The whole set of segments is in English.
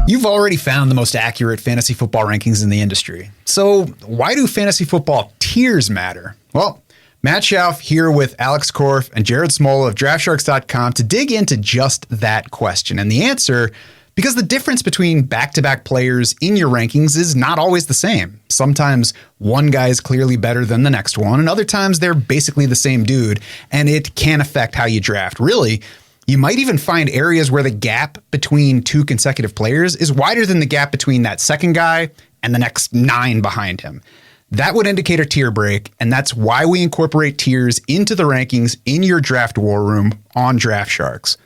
You've already found the most accurate fantasy football rankings in the industry. So why do fantasy football tiers matter? Well, Matt Schauf here with Alex Korf and Jared Smola of DraftSharks.com to dig into just that question. And the answer, because the difference between back-to-back players in your rankings is not always the same. Sometimes one guy is clearly better than the next one, and other times they're basically the same dude, and it can affect how you draft. Really, you might even find areas where the gap between two consecutive players is wider than the gap between that second guy and the next 9 behind him. That would indicate a tier break, and that's why we incorporate tiers into the rankings in your draft war room on DraftSharks.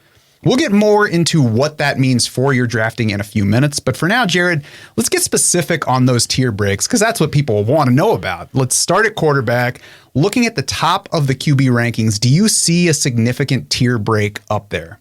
We'll get more into what that means for your drafting in a few minutes, but for now, Jared, let's get specific on those tier breaks because that's what people want to know about. Let's start at quarterback. Looking at the top of the QB rankings, do you see a significant tier break up there?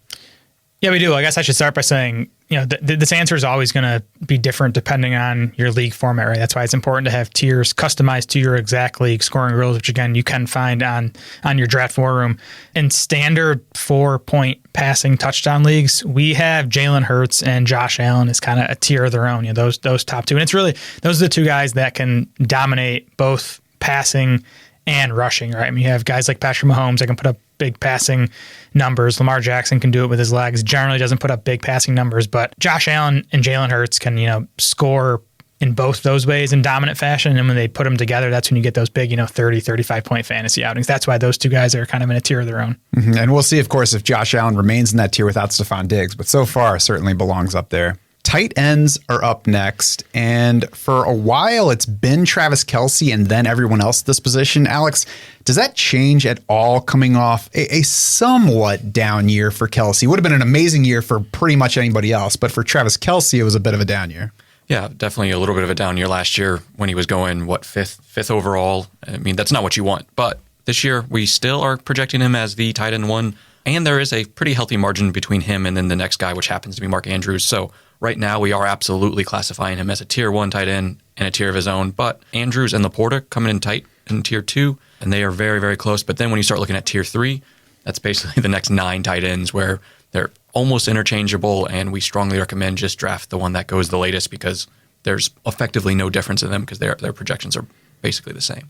Yeah, we do. I guess I should start by saying, this answer is always going to be different depending on your league format, right? That's why it's important to have tiers customized to your exact league scoring rules, which again, you can find on your draft war room. In standard 4-point passing touchdown leagues, we have Jalen Hurts and Josh Allen as kind of a tier of their own, those top two. And it's really, those are the two guys that can dominate both passing and rushing, right? I mean, you have guys like Patrick Mahomes that can put up big passing numbers. Lamar Jackson can do it with his legs. Generally doesn't put up big passing numbers, but Josh Allen and Jalen Hurts can, score in both those ways in dominant fashion. And when they put them together, that's when you get those big, 30, 35 point fantasy outings. That's why those two guys are kind of in a tier of their own. Mm-hmm. And we'll see, of course, if Josh Allen remains in that tier without Stephon Diggs, but so far certainly belongs up there. Tight ends are up next, and for a while it's been Travis Kelce and then everyone else at this position. Alex, does that change at all coming off a somewhat down year for Kelce? It would have been an amazing year for pretty much anybody else, but for Travis Kelce, it was a bit of a down year. Yeah, definitely a little bit of a down year last year when he was going, fifth overall. I mean, that's not what you want, but this year we still are projecting him as the tight end 1, and there is a pretty healthy margin between him and then the next guy, which happens to be Mark Andrews. So right now, we are absolutely classifying him as a tier 1 tight end and a tier of his own. But Andrews and Laporta coming in tight in tier 2, and they are very, very close. But then when you start looking at tier 3, that's basically the next 9 tight ends where they're almost interchangeable, and we strongly recommend just draft the one that goes the latest because there's effectively no difference in them because their projections are basically the same.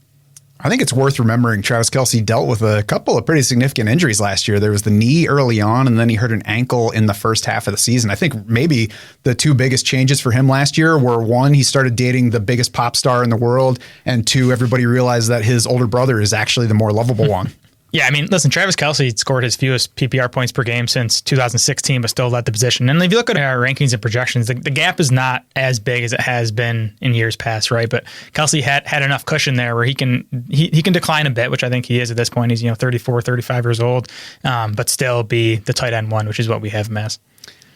I think it's worth remembering Travis Kelce dealt with a couple of pretty significant injuries last year. There was the knee early on, and then he hurt an ankle in the first half of the season. I think maybe the 2 biggest changes for him last year were 1, he started dating the biggest pop star in the world, and 2, everybody realized that his older brother is actually the more lovable one. Yeah, I mean, listen, Travis Kelce scored his fewest PPR points per game since 2016, but still led the position. And if you look at our rankings and projections, the gap is not as big as it has been in years past, right? But Kelce had enough cushion there where he can decline a bit, which I think he is at this point. He's 34, 35 years old, but still be the tight end 1, which is what we have him as.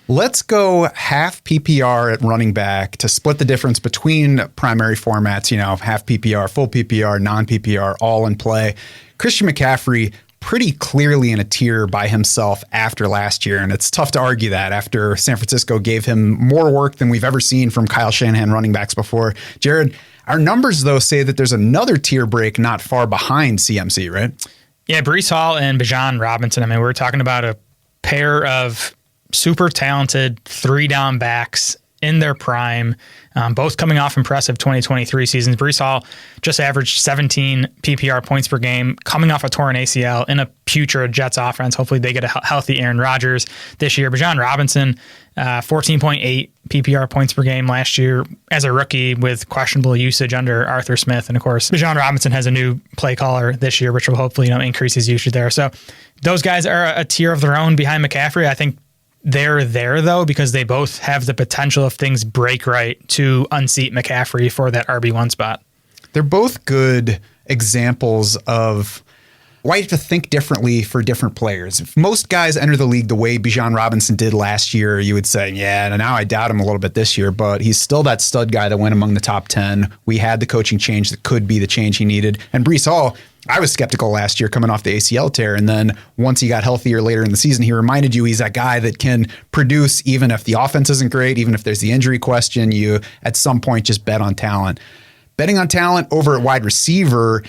Let's go half PPR at running back to split the difference between primary formats, half PPR, full PPR, non-PPR, all in play. Christian McCaffrey pretty clearly in a tier by himself after last year, and it's tough to argue that after San Francisco gave him more work than we've ever seen from Kyle Shanahan running backs before. Jared, our numbers, though, say that there's another tier break not far behind CMC, right? Yeah, Breece Hall and Bijan Robinson. I mean, we're talking about a pair of super talented 3-down backs in their prime, both coming off impressive 2023 seasons. Breece Hall just averaged 17 PPR points per game, coming off a torn ACL in a putrid Jets offense. Hopefully they get a healthy Aaron Rodgers this year. Bijan Robinson, 14.8 PPR points per game last year as a rookie with questionable usage under Arthur Smith. And of course, Bijan Robinson has a new play caller this year, which will hopefully increase his usage there. So those guys are a tier of their own behind McCaffrey. I think they're there, though, because they both have the potential, if things break right, to unseat McCaffrey for that RB1 spot. They're both good examples of why you have to think differently for different players. If most guys enter the league the way Bijan Robinson did last year, you would say, yeah, now I doubt him a little bit this year, but he's still that stud guy that went among the top 10. We had the coaching change that could be the change he needed. And Breece Hall, I was skeptical last year coming off the ACL tear, and then once he got healthier later in the season, he reminded you he's that guy that can produce even if the offense isn't great, even if there's the injury question. You, at some point, just bet on talent. Betting on talent over at wide receiver,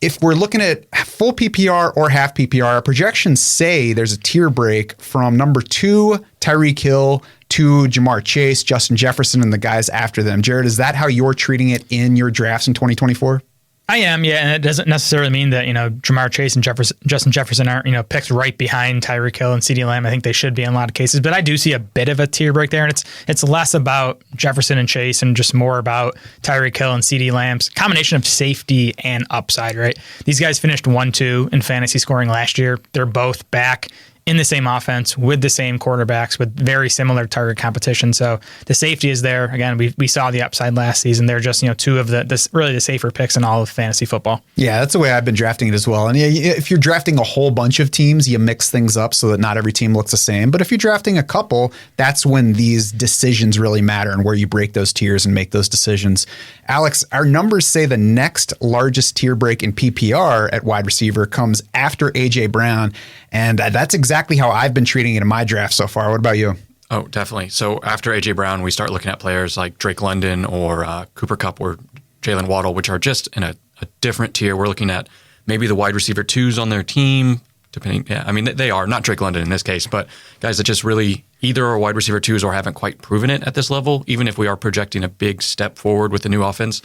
if we're looking at full PPR or half PPR, our projections say there's a tier break from number 2, Tyreek Hill, to Jamar Chase, Justin Jefferson, and the guys after them. Jared, is that how you're treating it in your drafts in 2024? I am, yeah, and it doesn't necessarily mean that, Jamar Chase and Justin Jefferson aren't, picked right behind Tyreek Hill and CeeDee Lamb. I think they should be in a lot of cases, but I do see a bit of a tier break there, and it's less about Jefferson and Chase and just more about Tyreek Hill and CeeDee Lamb's combination of safety and upside, right? These guys finished 1-2 in fantasy scoring last year. They're both back in the same offense with the same quarterbacks with very similar target competition. So the safety is there. Again, we saw the upside last season. They're just, two of the safer picks in all of fantasy football. Yeah, that's the way I've been drafting it as well. And if you're drafting a whole bunch of teams, you mix things up so that not every team looks the same. But if you're drafting a couple, that's when these decisions really matter and where you break those tiers and make those decisions. Alex, our numbers say the next largest tier break in PPR at wide receiver comes after A.J. Brown. And that's exactly how I've been treating it in my draft so far. What about you? Oh, definitely. So after A.J. Brown, we start looking at players like Drake London or Cooper Kupp or Jalen Waddle, which are just in a different tier. We're looking at maybe the wide receiver twos on their team, depending. Yeah, I mean, they are, not Drake London in this case, but guys that just really either are wide receiver twos or haven't quite proven it at this level, even if we are projecting a big step forward with the new offense.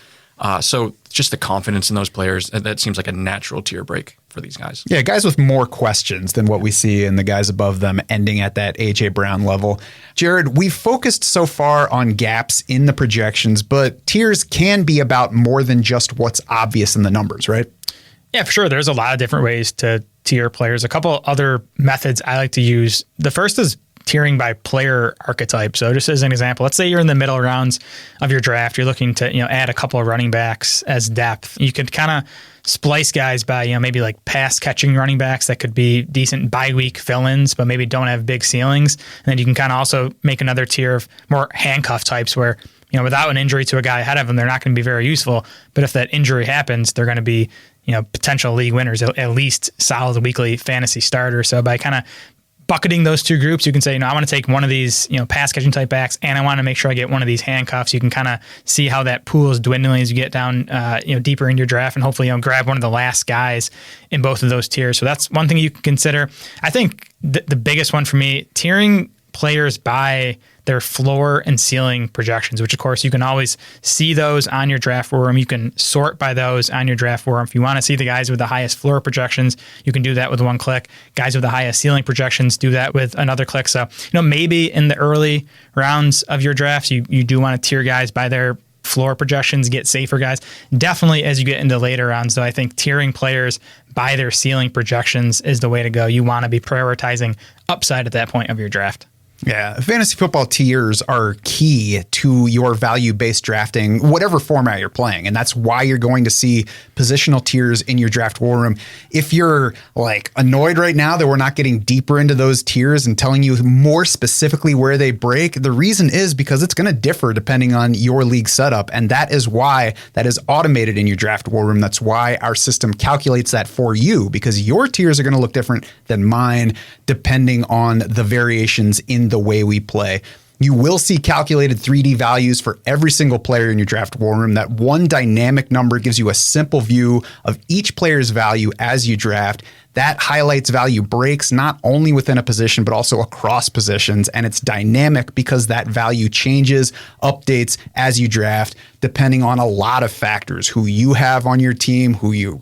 So just the confidence in those players, that seems like a natural tier break for these guys. Yeah, guys with more questions than what we see in the guys above them ending at that A.J. Brown level. Jared, we've focused so far on gaps in the projections, but tiers can be about more than just what's obvious in the numbers, right? Yeah, for sure. There's a lot of different ways to tier players. A couple other methods I like to use. The first is tiering by player archetype. So just as an example, let's say you're in the middle rounds of your draft, you're looking to add a couple of running backs as depth. You could kind of splice guys by maybe like pass catching running backs that could be decent bye week fill-ins, but maybe don't have big ceilings. And then you can kind of also make another tier of more handcuff types where without an injury to a guy ahead of them, they're not going to be very useful. But if that injury happens, they're going to be potential league winners, at least solid weekly fantasy starters. So by kind of bucketing those two groups, you can say, I want to take one of these, pass catching type backs, and I want to make sure I get one of these handcuffs. You can kind of see how that pool is dwindling as you get down, deeper into your draft, and hopefully, grab one of the last guys in both of those tiers. So that's one thing you can consider. I think the biggest one for me, tiering players by their floor and ceiling projections, which of course you can always see those on your draft forum. You can sort by those on your draft forum. If you want to see the guys with the highest floor projections, you can do that with one click. Guys with the highest ceiling projections, do that with another click. So, maybe in the early rounds of your drafts, you do want to tier guys by their floor projections, get safer guys. Definitely as you get into later rounds, though, I think tiering players by their ceiling projections is the way to go. You want to be prioritizing upside at that point of your draft. Yeah, fantasy football tiers are key to your value-based drafting, whatever format you're playing. And that's why you're going to see positional tiers in your draft war room. If you're annoyed right now that we're not getting deeper into those tiers and telling you more specifically where they break, the reason is because it's going to differ depending on your league setup. And that is why that is automated in your draft war room. That's why our system calculates that for you, because your tiers are going to look different than mine depending on the variations in the way we play. You will see calculated 3D values for every single player in your draft war room. That one dynamic number gives you a simple view of each player's value as you draft. That highlights value breaks not only within a position, but also across positions. And it's dynamic because that value changes, updates as you draft, depending on a lot of factors: who you have on your team, who your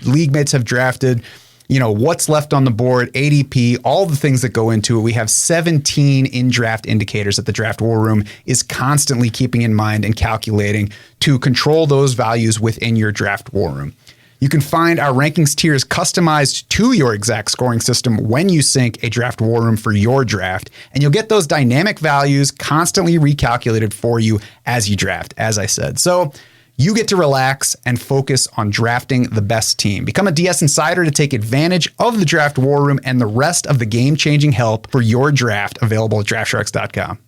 league mates have drafted, what's left on the board, ADP, all the things that go into it. We have 17 in-draft indicators that the Draft War Room is constantly keeping in mind and calculating to control those values within your Draft War Room. You can find our rankings tiers customized to your exact scoring system when you sync a Draft War Room for your draft, and you'll get those dynamic values constantly recalculated for you as you draft, as I said. So you get to relax and focus on drafting the best team. Become a DS Insider to take advantage of the Draft War Room and the rest of the game-changing help for your draft, available at DraftSharks.com.